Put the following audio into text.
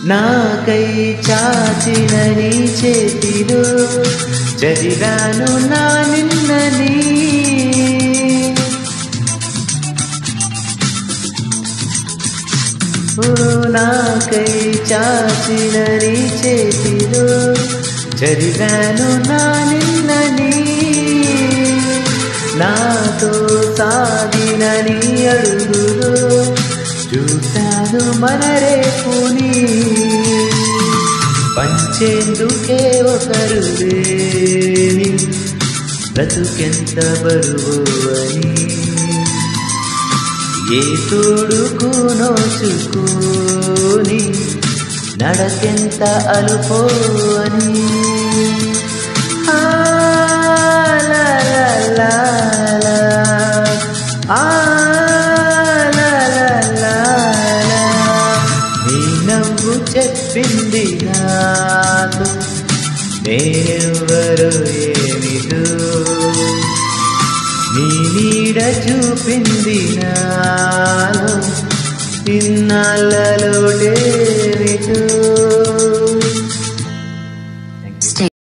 నాకై చాచిన నీ చేతిలో చదివాను నా నిన్నని నాకై చాచిన నీ చేతిలో చదివాను నా నిన్నని నాతో సాగిన నీ అడుగులో చూశాను మన రేపుని పంచేందుకే ఒకరు లేని బ్రతుకెంత బరువు అని ఏ తోడుకు నోచుకోని నడకెంత అలుపో అని చెప్పింది నాకు నేనెవరో ఏమిటో నీ నీడ చూపింది నాలో ఇన్నాళ్ళలోనే